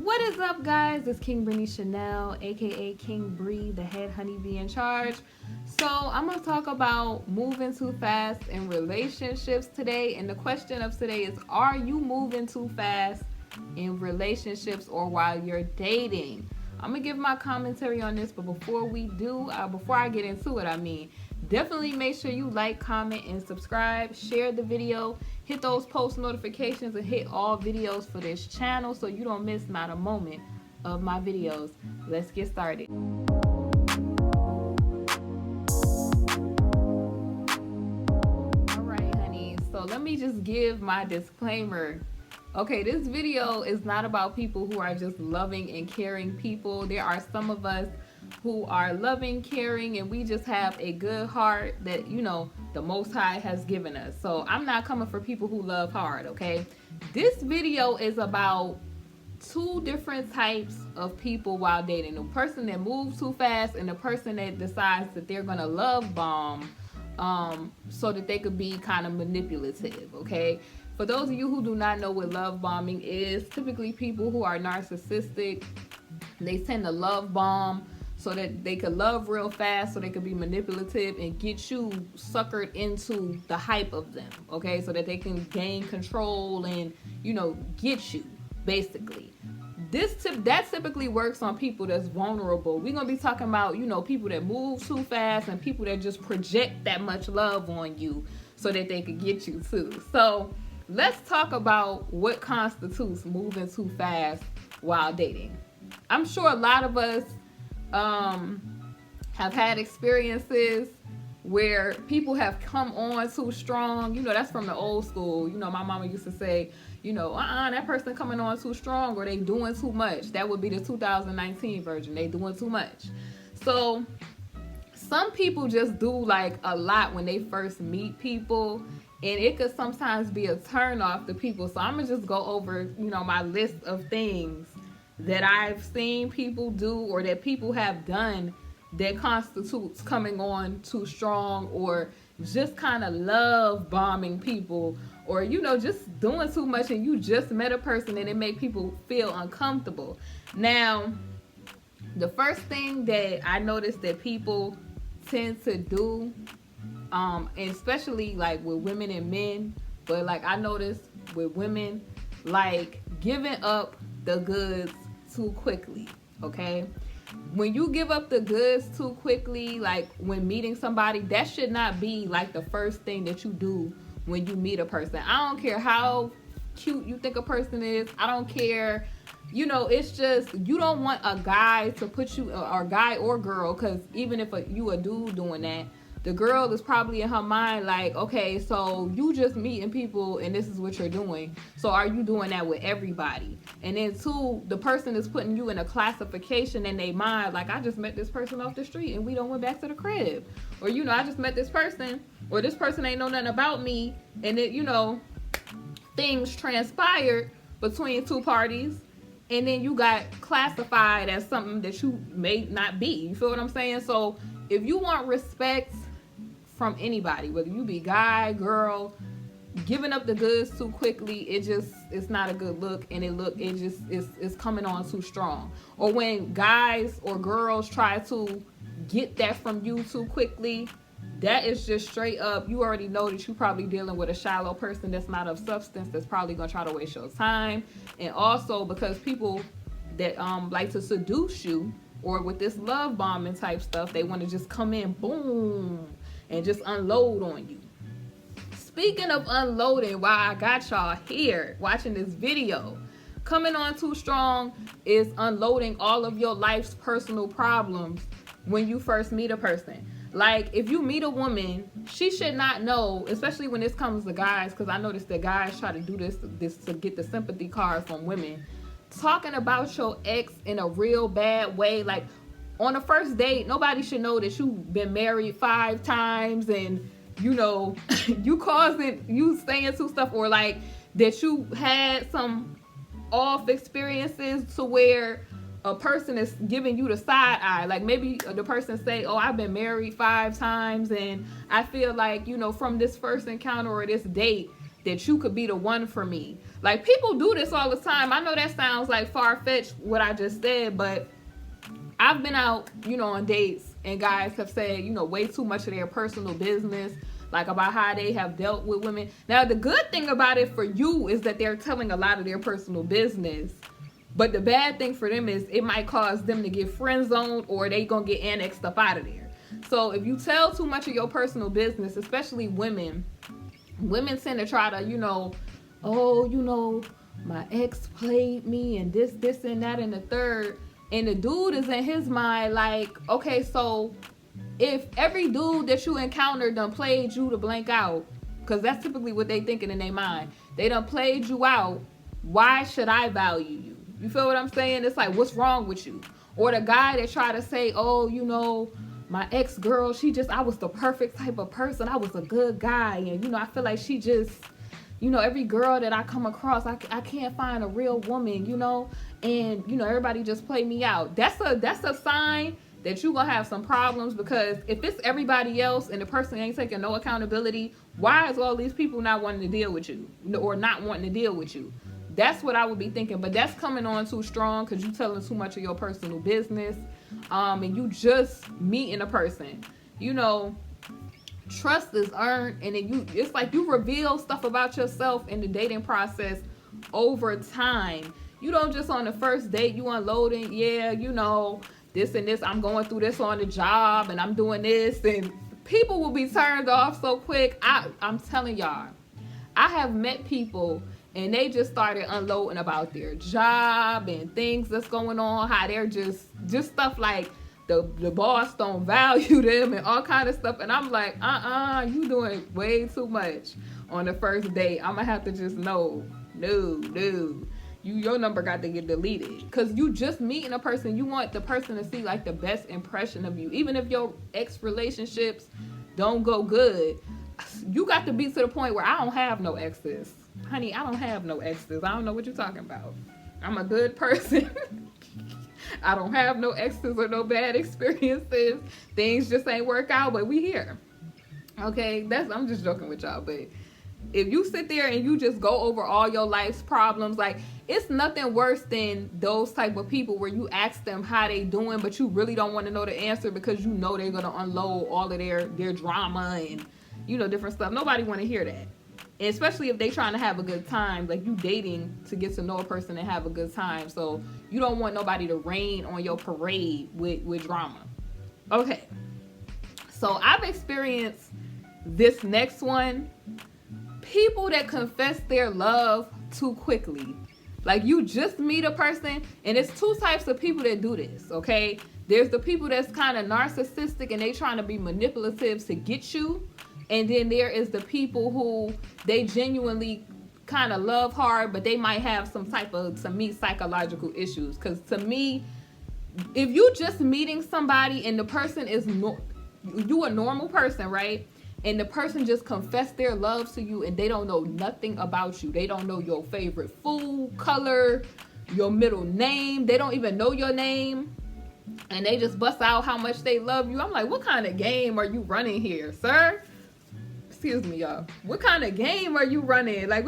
What is up, guys? It's KingBritneyChanel, aka King Bree, the head honeybee in charge. So I'm gonna talk about moving too fast in relationships today. And the question of today is, are you moving too fast in relationships or while you're dating? I'm gonna give my commentary on this, but before I get into it, definitely make sure you like, comment, and subscribe. Share the video. Hit those post notifications and hit all videos for this channel so you don't miss not a moment of my videos. Let's get started. All right, honey. So let me just give my disclaimer. Okay, this video is not about people who are just loving and caring people. There are some of us who are loving, caring, and we just have a good heart that, the Most High has given us. So I'm not coming for people who love hard, okay? This video is about two different types of people while dating. The person that moves too fast and the person that decides that they're gonna love bomb so that they could be kind of manipulative, okay? For those of you who do not know what love bombing is, typically people who are narcissistic, they tend to love bomb so that they could love real fast, so they could be manipulative and get you suckered into the hype of them, okay? So that they can gain control and, get you, basically. That typically works on people that's vulnerable. We're going to be talking about, people that move too fast and people that just project that much love on you so that they could get you too. So let's talk about what constitutes moving too fast while dating. I'm sure a lot of us have had experiences where people have come on too strong. That's from the old school. My mama used to say, that person coming on too strong, or they doing too much. That would be the 2019 version. They doing too much. So some people just do like a lot when they first meet people, and it could sometimes be a turn off to people. So I'm gonna just go over, my list of things that I've seen people do or that people have done that constitutes coming on too strong, or just kind of love bombing people, or just doing too much and you just met a person and it make people feel uncomfortable. Now, the first thing that I noticed that people tend to do, and especially like with women and men, but like I noticed with women, like giving up the goods too quickly, okay? When you give up the goods too quickly, like when meeting somebody, that should not be like the first thing that you do when you meet a person. I don't care how cute you think a person is. I don't care. It's just, you don't want a guy to put you, or guy or girl, because even if you a dude doing that, the girl is probably in her mind like, okay, so you just meeting people and this is what you're doing. So are you doing that with everybody? And then two, the person is putting you in a classification in their mind, like, I just met this person off the street and we done went back to the crib. Or, I just met this person, or this person ain't know nothing about me. And it, things transpired between two parties. And then you got classified as something that you may not be. You feel what I'm saying? So if you want respect from anybody, whether you be guy, girl, giving up the goods too quickly, it's not a good look, and it's coming on too strong. Or when guys or girls try to get that from you too quickly, that is just straight up, you already know that you're probably dealing with a shallow person that's not of substance, that's probably gonna try to waste your time. And also because people that like to seduce you, or with this love bombing type stuff, they want to just come in, boom, and just unload on you. Speaking of unloading, while I got y'all here watching this video, coming on too strong is unloading all of your life's personal problems when you first meet a person. Like, if you meet a woman, she should not know, especially when this comes to guys, because I noticed that guys try to do this to get the sympathy card from women. Talking about your ex in a real bad way, like on a first date, nobody should know that you've been married 5 times and you saying some stuff, or like that you had some off experiences to where a person is giving you the side eye. Like maybe the person say, oh, I've been married 5 times and I feel like, from this first encounter or this date that you could be the one for me. Like, people do this all the time. I know that sounds like far-fetched what I just said, but I've been out, on dates, and guys have said, way too much of their personal business, like about how they have dealt with women. Now, the good thing about it for you is that they're telling a lot of their personal business. But the bad thing for them is it might cause them to get friend zoned, or they gonna get annexed up out of there. So if you tell too much of your personal business, especially women tend to try to, my ex played me and this and that and the third. And the dude is in his mind like, okay, so if every dude that you encountered done played you to blank out, because that's typically what they thinking in their mind. They done played you out. Why should I value you? You feel what I'm saying? It's like, what's wrong with you? Or the guy that try to say, my ex-girl, I was the perfect type of person. I was a good guy. And, I feel like she just, every girl that I come across, I can't find a real woman, and, everybody just play me out. That's a sign that you're going to have some problems, because if it's everybody else and the person ain't taking no accountability, why is all these people not wanting to deal with you or not wanting to deal with you? That's what I would be thinking. But that's coming on too strong, because you telling too much of your personal business, and you just meeting a person. Trust is earned, and it's like you reveal stuff about yourself in the dating process over time. You don't just on the first date, you unloading, this and this, I'm going through this on the job, and I'm doing this, and people will be turned off so quick. I'm telling y'all, I have met people and they just started unloading about their job and things that's going on, how they're just stuff like the boss don't value them and all kind of stuff. And I'm like, you doing way too much on the first date. I'm gonna have to just no. Your number got to get deleted, because you just meeting a person. You want the person to see like the best impression of you. Even if your ex relationships don't go good, you got to be to the point where I don't have no exes. Honey, I don't have no exes. I don't know what you're talking about. I'm a good person. I don't have no exes or no bad experiences. Things just ain't work out, but we here. Okay, I'm just joking with y'all, but if you sit there and you just go over all your life's problems, like, it's nothing worse than those type of people where you ask them how they doing, but you really don't want to know the answer, because they're going to unload all of their drama and, different stuff. Nobody want to hear that. And especially if they trying to have a good time, like you dating to get to know a person and have a good time. So you don't want nobody to rain on your parade with drama. Okay. So I've experienced this next one. People that confess their love too quickly. Like, you just meet a person, and it's two types of people that do this, okay? There's the people that's kind of narcissistic and they trying to be manipulative to get you. And then there is the people who they genuinely kind of love hard, but they might have some type of, to me, psychological issues. Because to me, if you just meeting somebody and the person is, you a normal person, right? And the person just confessed their love to you and they don't know nothing about you. They don't know your favorite food, color, your middle name. They don't even know your name. And they just bust out how much they love you. I'm like, what kind of game are you running here, sir? Excuse me, y'all. What kind of game are you running? Like,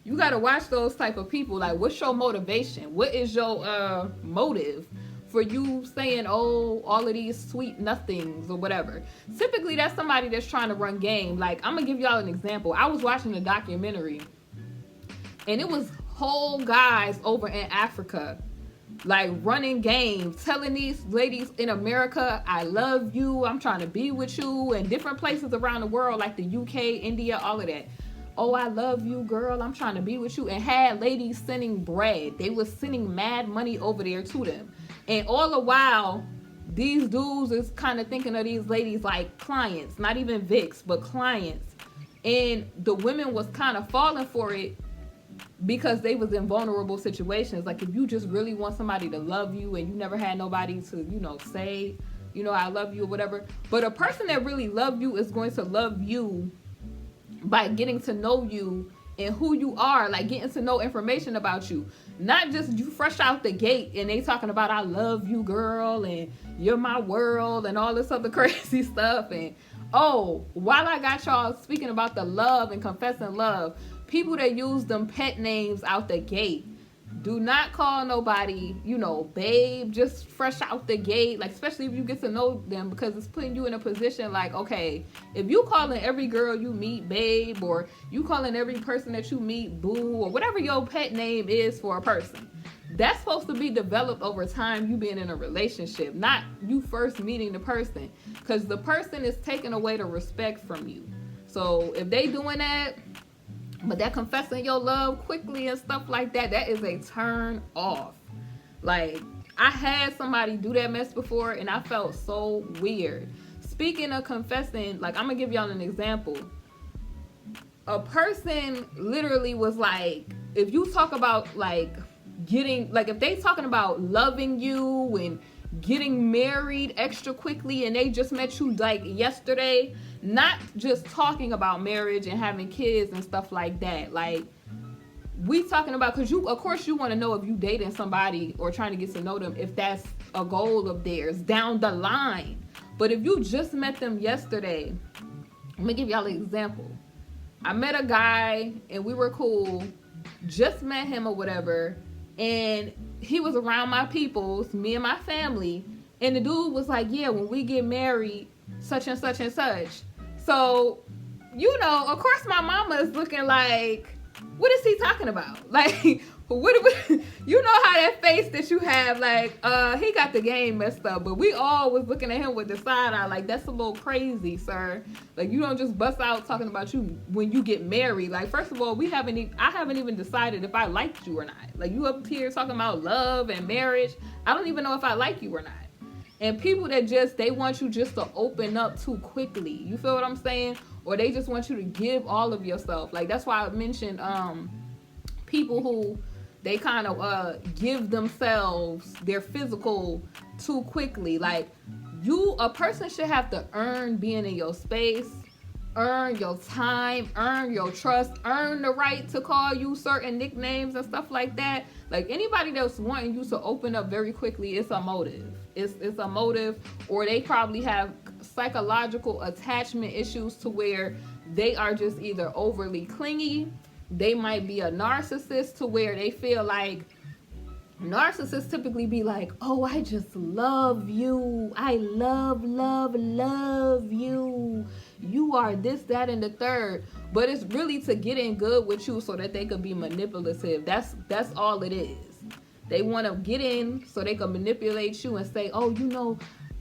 you got to watch those type of people. Like, what's your motivation? What is your motive for you saying, oh, all of these sweet nothings or whatever? Typically, that's somebody that's trying to run game. Like, I'm going to give y'all an example. I was watching a documentary, and it was whole guys over in Africa, like, running games, telling these ladies in America, I love you, I'm trying to be with you, and different places around the world, like the UK, India, all of that. Oh, I love you, girl, I'm trying to be with you. And had ladies sending bread. They was sending mad money over there to them. And all the while, these dudes is kind of thinking of these ladies like clients, not even Vicks, but clients. And the women was kind of falling for it because they was in vulnerable situations. Like, if you just really want somebody to love you and you never had nobody to, say, I love you or whatever. But a person that really love you is going to love you by getting to know you and who you are, like getting to know information about you. Not just you fresh out the gate and they talking about, I love you, girl, and you're my world and all this other crazy stuff. And, oh, while I got y'all speaking about the love and confessing love, people that use them pet names out the gate. Do not call nobody, babe, just fresh out the gate. Like, especially if you get to know them, because it's putting you in a position like, okay, if you calling every girl you meet babe, or you calling every person that you meet boo, or whatever your pet name is for a person, that's supposed to be developed over time, you being in a relationship, not you first meeting the person, because the person is taking away the respect from you. So if they doing that, but that confessing your love quickly and stuff like that, that is a turn off. Like, I had somebody do that mess before, and I felt so weird. Speaking of confessing, like, I'm gonna give y'all an example. A person literally was like, if you talk about like getting, like, if they talking about loving you and getting married extra quickly, and they just met you like yesterday, not just talking about marriage and having kids and stuff like that. Like, we talking about, because of course you want to know if you dating somebody or trying to get to know them, if that's a goal of theirs down the line. But if you just met them yesterday, let me give y'all an example. I met a guy and we were cool, just met him or whatever, and he was around my peoples, me and my family, and the dude was like, yeah, when we get married, such and such and such. So, of course my mama is looking like, what is he talking about? Like, what you know how that face that you have, like, he got the game messed up. But we all was looking at him with the side eye, like, that's a little crazy, sir. Like, you don't just bust out talking about you when you get married. Like, first of all, I haven't even decided if I liked you or not. Like, you up here talking about love and marriage. I don't even know if I like you or not. And people that they want you just to open up too quickly. You feel what I'm saying? Or they just want you to give all of yourself. Like, that's why I mentioned people who they kind of give themselves their physical too quickly. Like, a person should have to earn being in your space, earn your time, earn your trust, earn the right to call you certain nicknames and stuff like that. Like, anybody that's wanting you to open up very quickly, it's a motive. It's a motive, or they probably have psychological attachment issues to where they are just either overly clingy. They might be a narcissist to where they feel like, narcissists typically be like, oh, I just love you. I love you. You are this, that, and the third. But it's really to get in good with you so that they could be manipulative. That's all it is. They want to get in so they can manipulate you and say, oh,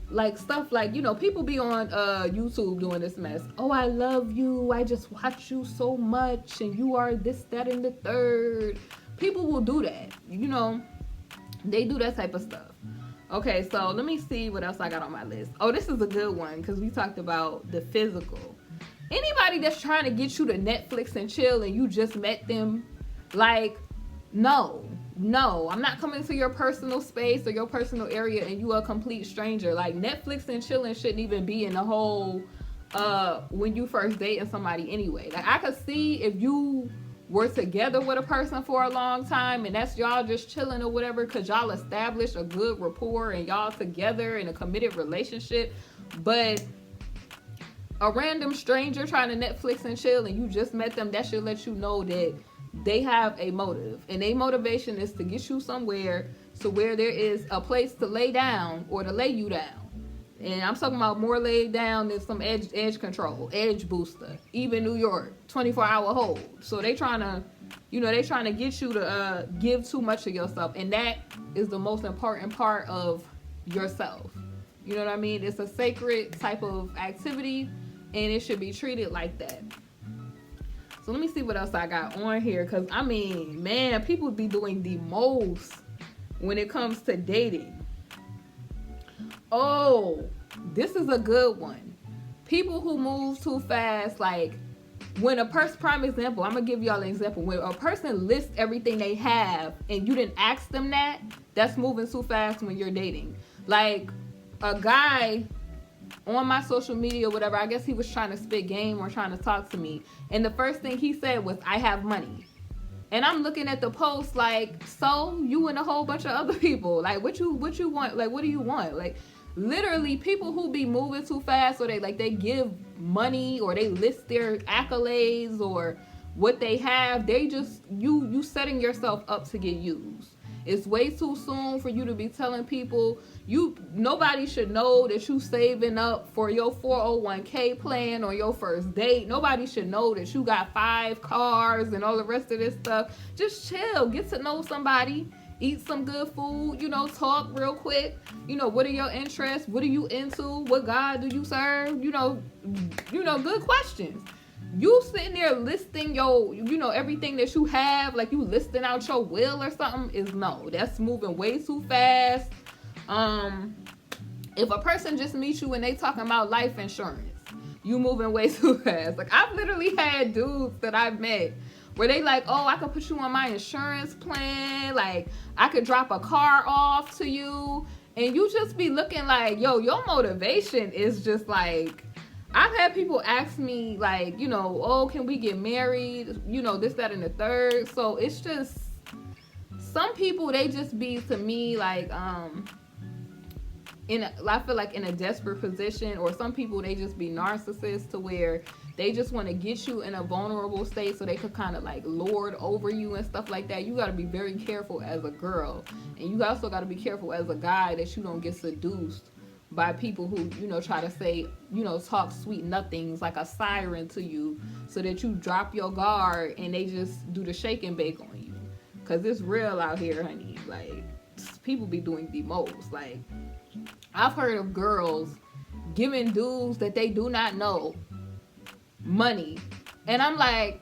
like stuff like, people be on YouTube doing this mess. Oh, I love you. I just watch you so much. And you are this, that, and the third. People will do that. They do that type of stuff. Okay, so let me see what else I got on my list. Oh, this is a good one because we talked about the physical. Anybody that's trying to get you to Netflix and chill and you just met them, like, no, I'm not coming to your personal space or your personal area and you are a complete stranger. Like, Netflix and chilling shouldn't even be in the whole when you first dating somebody anyway. Like, I could see if you were together with a person for a long time and that's y'all just chilling or whatever because y'all established a good rapport and y'all together in a committed relationship. But a random stranger trying to Netflix and chill and you just met them, that should let you know that they have a motive, and their motivation is to get you somewhere to where there is a place to lay down or to lay you down. And I'm talking about more laid down than some edge control, edge booster. Even New York, 24-hour hold. So they trying to get you to give too much of yourself, and that is the most important part of yourself. You know what I mean? It's a sacred type of activity, and it should be treated like that. So let me see what else I got on here. Because, man, people be doing the most when it comes to dating. Oh, this is a good one. People who move too fast. Like, when a person, prime example, I'm going to give y'all an example. When a person lists everything they have and you didn't ask them that, that's moving too fast when you're dating. Like, a guy on my social media, whatever, I guess he was trying to spit game or trying to talk to me. And the first thing he said was, I have money. And I'm looking at the post like, so you and a whole bunch of other people, like, what you want? Like, what do you want? Like, literally people who be moving too fast, or they give money, or they list their accolades or what they have, they just, you setting yourself up to get used. It's way too soon for you to be telling people, nobody should know that you saving up for your 401k plan or your first date. Nobody should know that you got 5 cars and all the rest of this stuff. Just chill, get to know somebody, eat some good food, talk real quick. What are your interests? What are you into? What God do you serve? Good questions. You sitting there listing your, everything that you have, like you listing out your will or something, is no. That's moving way too fast. If a person just meets you and they talking about life insurance, you moving way too fast. Like, I've literally had dudes that I've met where they like, oh, I could put you on my insurance plan. Like, I could drop a car off to you. And you just be looking like, yo, your motivation is just like, I've had people ask me like, oh, can we get married? This, that, and the third. So it's just, some people, they just be, to me, like, I feel like in a desperate position, or some people, they just be narcissists to where they just want to get you in a vulnerable state so they could kind of like lord over you and stuff like that. You got to be very careful as a girl. And you also got to be careful as a guy that you don't get seduced by people who, try to say, talk sweet nothings like a siren to you so that you drop your guard and they just do the shake and bake on you. Because it's real out here, honey. Like, people be doing the most. Like, I've heard of girls giving dudes that they do not know money. And I'm like,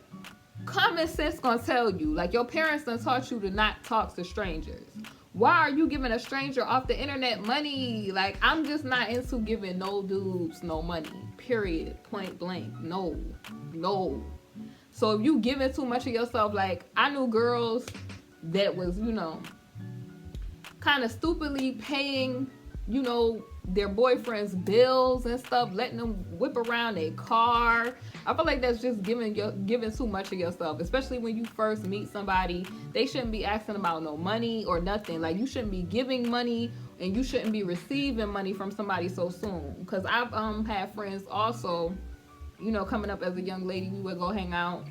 common sense gonna tell you, like, your parents done taught you to not talk to strangers. Why are you giving a stranger off the internet money? Like, I'm just not into giving no dudes no money. Period. Point blank. No. So if you giving too much of yourself, like, I knew girls that was, kind of stupidly paying, their boyfriend's bills and stuff, letting them whip around their car. I feel like that's just giving too much of yourself, especially when you first meet somebody. They shouldn't be asking about no money or nothing. Like, you shouldn't be giving money and you shouldn't be receiving money from somebody so soon. Because I've had friends also, coming up as a young lady, we would go hang out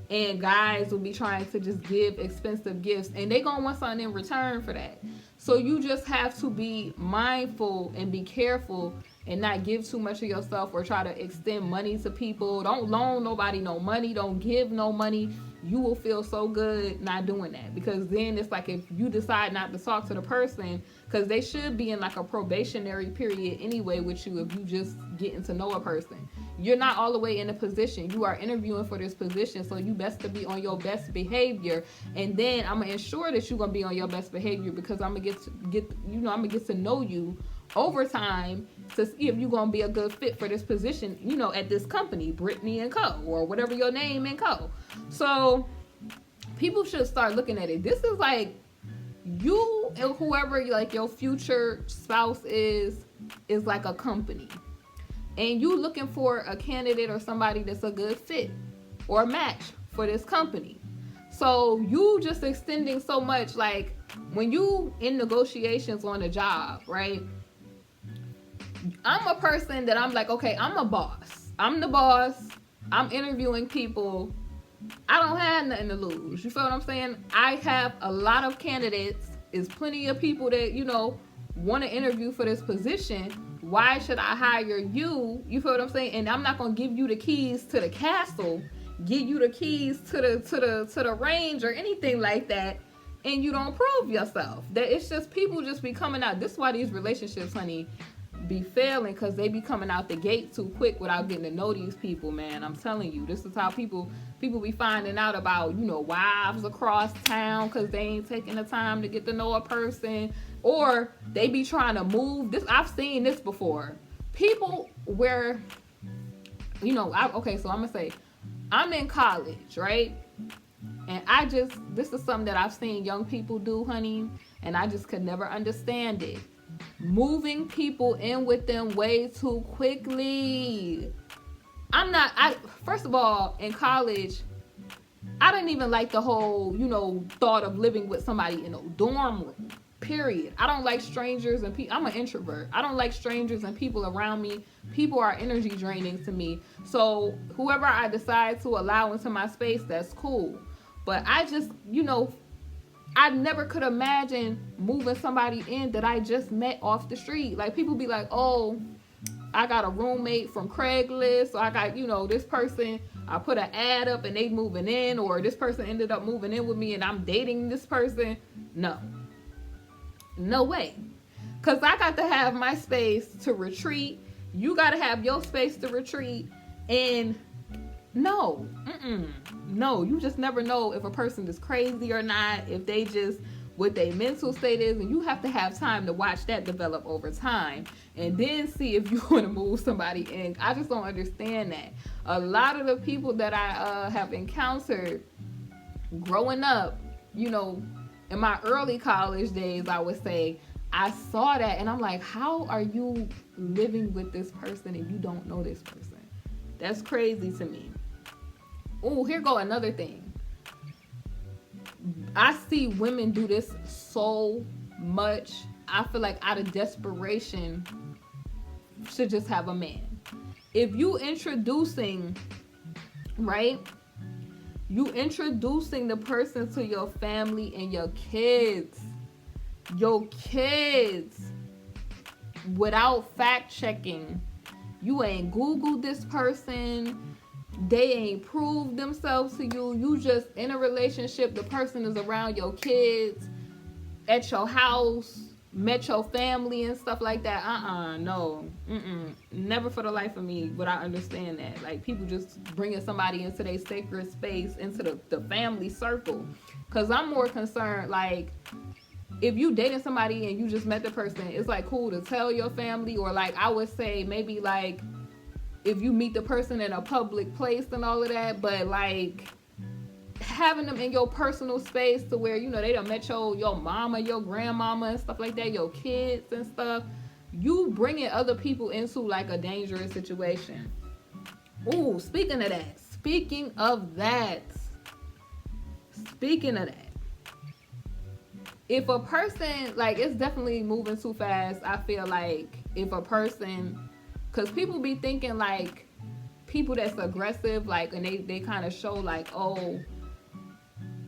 and guys would be trying to just give expensive gifts and they gonna want something in return for that. So you just have to be mindful and be careful and not give too much of yourself or try to extend money to people. Don't loan nobody no money. Don't give no money. You will feel so good not doing that, because then it's like if you decide not to talk to the person, because they should be in like a probationary period anyway with you if you just getting to know a person. You're not all the way in a position. You are interviewing for this position, so you best to be on your best behavior. And then I'm gonna ensure that you're gonna be on your best behavior, because I'm gonna I'm gonna get to know you over time to see if you're gonna be a good fit for this position, at this company, Brittany and Co, or whatever your name and Co. So people should start looking at it. This is like, you and whoever like your future spouse is like a company. And you looking for a candidate or somebody that's a good fit or a match for this company. So you just extending so much, like when you in negotiations on a job, right? I'm a person that I'm like, okay, I'm a boss. I'm the boss. I'm interviewing people. I don't have nothing to lose. You feel what I'm saying? I have a lot of candidates. There's plenty of people that, want to interview for this position. Why should I hire you? You feel what I'm saying? And I'm not gonna give you the keys to the castle, give you the keys to the range or anything like that, and you don't prove yourself. That it's just people just be coming out. This is why these relationships, honey, be failing, because they be coming out the gate too quick without getting to know these people, man. I'm telling you, this is how people be finding out about, wives across town, because they ain't taking the time to get to know a person, or they be trying to move. I've seen this before. People where, so I'm gonna say, I'm in college, right? And this is something that I've seen young people do, honey, and I just could never understand it. Moving people in with them way too quickly. First of all, in college, I didn't even like the whole, thought of living with somebody in a dorm room. Period. I don't like strangers and people. I'm an introvert. I don't like strangers and people around me. People are energy draining to me. So whoever I decide to allow into my space, that's cool. But I just, I never could imagine moving somebody in that I just met off the street. Like, people be like, oh, I got a roommate from Craigslist, or I got, this person, I put an ad up and they moving in, or this person ended up moving in with me and I'm dating this person. No way. Because I got to have my space to retreat. You got to have your space to retreat. And no, you just never know if a person is crazy or not, if they just, what their mental state is, and you have to have time to watch that develop over time and then see if you want to move somebody in. I just don't understand that. A lot of the people that I have encountered growing up, in my early college days, I would say, I saw that and I'm like, how are you living with this person and you don't know this person? That's crazy to me. Oh, here go another thing. I see women do this so much. I feel like out of desperation should just have a man. If you introducing, right? You introducing the person to your family and your kids without fact checking. You ain't Googled this person. They ain't proved themselves to you. You just in a relationship. The person is around your kids, at your house, met your family and stuff like that. No. Never for the life of me would I understand that. Like, people just bringing somebody into their sacred space, into the family circle. Because I'm more concerned, like, if you dating somebody and you just met the person, it's like cool to tell your family, or like I would say maybe like if you meet the person in a public place and all of that, but like having them in your personal space to where, they done met your mama, your grandmama and stuff like that, your kids and stuff, you bringing other people into like a dangerous situation. Ooh, speaking of that, if a person, like, it's definitely moving too fast. I feel like if a person, because people be thinking like people that's aggressive, like, and they kind of show like, oh,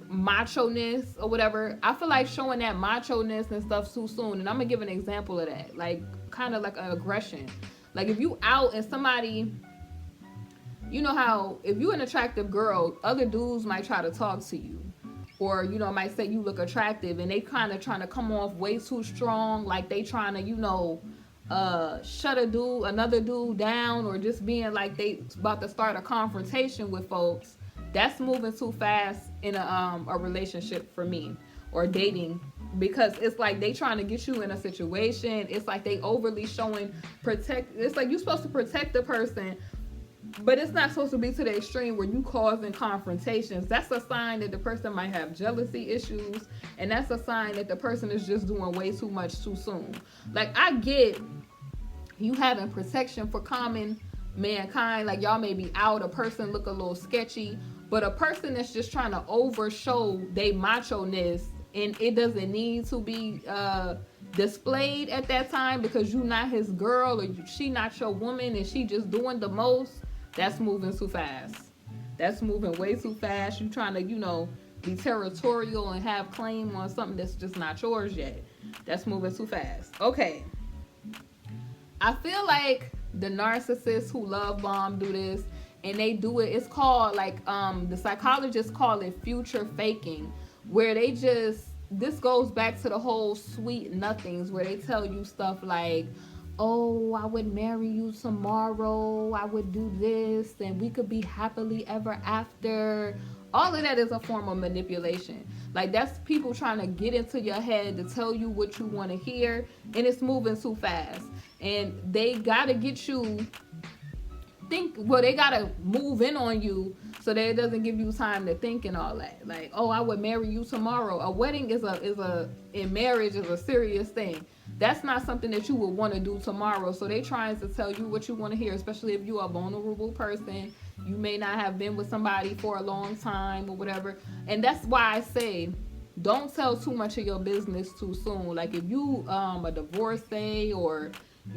macho-ness or whatever. I feel like showing that macho-ness and stuff too soon. And I'm gonna give an example of that, like kind of like an aggression. Like if you out and somebody, you know how if you're an attractive girl, other dudes might try to talk to you. Or, might say you look attractive and they kind of trying to come off way too strong. Like they trying to, shut another dude down, or just being like they about to start a confrontation with folks. That's moving too fast in a relationship for me, or dating, because it's like they trying to get you in a situation. It's like they overly showing it's like you're supposed to protect the person, but it's not supposed to be to the extreme where you causing confrontations. That's a sign that the person might have jealousy issues, and that's a sign that the person is just doing way too much too soon. Like, I get you having protection for common mankind, like y'all may be out, a person look a little sketchy, but a person that's just trying to overshow they macho-ness, and it doesn't need to be displayed at that time because you not his girl, or she not your woman, and she just doing the most. That's moving too fast. That's moving way too fast. You trying to, be territorial and have claim on something that's just not yours yet. That's moving too fast. Okay. I feel like the narcissists who love bomb do this, and they do it. It's called, like, the psychologists call it future faking, where they just, this goes back to the whole sweet nothings, where they tell you stuff like, oh, I would marry you tomorrow, I would do this, and we could be happily ever after. All of that is a form of manipulation. Like, that's people trying to get into your head to tell you what you want to hear, and it's moving too fast. And they gotta get you they gotta move in on you so that it doesn't give you time to think and all that. Like, oh, I would marry you tomorrow. A wedding in marriage is a serious thing. That's not something that you would want to do tomorrow. So they trying to tell you what you want to hear, especially if you're a vulnerable person. You may not have been with somebody for a long time or whatever. And that's why I say, don't tell too much of your business too soon. Like if you a divorcee, or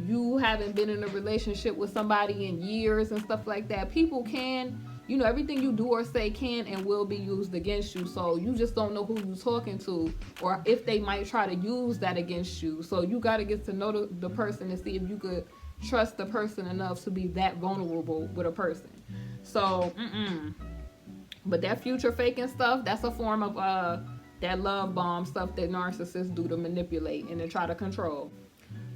you haven't been in a relationship with somebody in years and stuff like that, people can, you know, everything you do or say can and will be used against you. So you just don't know who you're talking to, or if they might try to use that against you. So you got to get to know the person and see if you could trust the person enough to be that vulnerable with a person. So but that future faking stuff, that's a form of that love bomb stuff that narcissists do to manipulate and to try to control.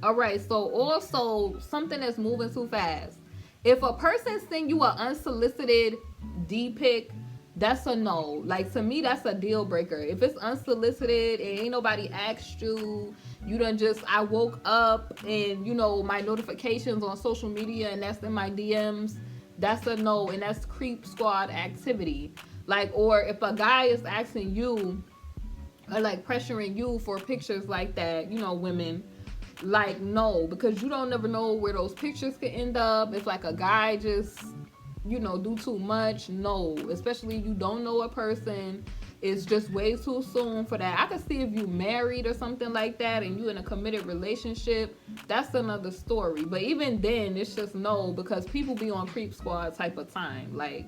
All right, so also something that's moving too fast. If a person send you an unsolicited D pic, that's a no. Like, to me, that's a deal breaker. If it's unsolicited and ain't nobody asked you, you done just, I woke up and, you know, my notifications on social media and that's in my DMs, that's a no, and that's creep squad activity. Like, or if a guy is asking you, or like pressuring you for pictures like that, you know, women, like, no, because you don't never know where those pictures could end up. If like a guy just, you know, do too much, no, especially you don't know a person, it's just way too soon for that. I could see if you married or something like that and you in a committed relationship, that's another story. But even then, it's just no, because people be on creep squad type of time. Like,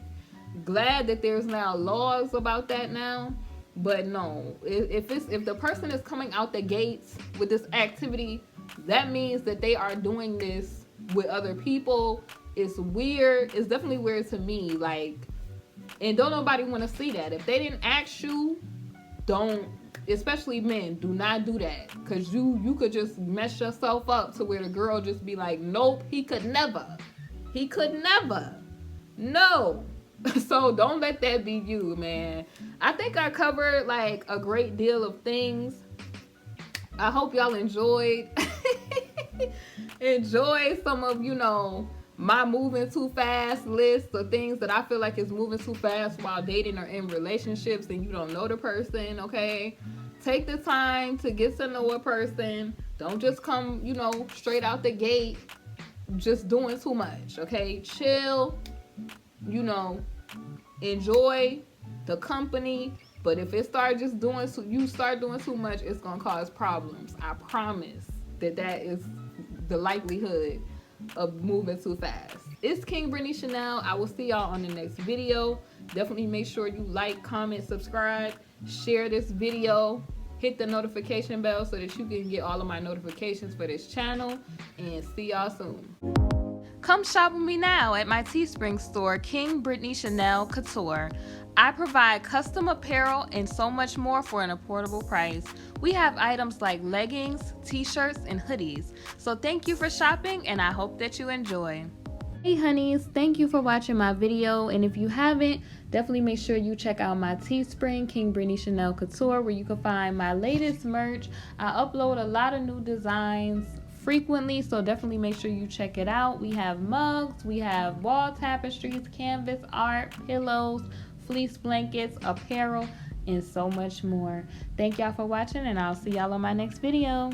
glad that there's now laws about that now. But no, if the person is coming out the gates with this activity, that means that they are doing this with other people. It's weird. It's definitely weird to me. Like, and don't nobody want to see that. If they didn't ask you, don't, especially men, do not do that. Because you could just mess yourself up to where the girl just be like, nope, he could never. He could never. No. So don't let that be you, man. I think I covered like a great deal of things. I hope y'all enjoyed some of, you know, my moving too fast list of things that I feel like is moving too fast while dating or in relationships and you don't know the person. Okay, take the time to get to know a person. Don't just come, you know, straight out the gate just doing too much. Okay, chill, you know, enjoy the company. But if it start just doing, you start doing too much, it's gonna cause problems. I promise that is the likelihood of moving too fast. It's KingBritneyChanel. I will see y'all on the next video. Definitely make sure you like, comment, subscribe, share this video, hit the notification bell so that you can get all of my notifications for this channel, and see y'all soon. Come shop with me now at my Teespring store, KingBritneyChanel Couture. I provide custom apparel and so much more for an affordable price. We have items like leggings, t-shirts, and hoodies. So thank you for shopping, and I hope that you enjoy. Hey honeys, thank you for watching my video, and if you haven't, definitely make sure you check out my Teespring, KingBritneyChanel Couture, where you can find my latest merch. I upload a lot of new designs frequently, so definitely make sure you check it out. We have mugs, we have wall tapestries, canvas art, pillows, fleece blankets, apparel, and so much more. Thank y'all for watching, and I'll see y'all on my next video.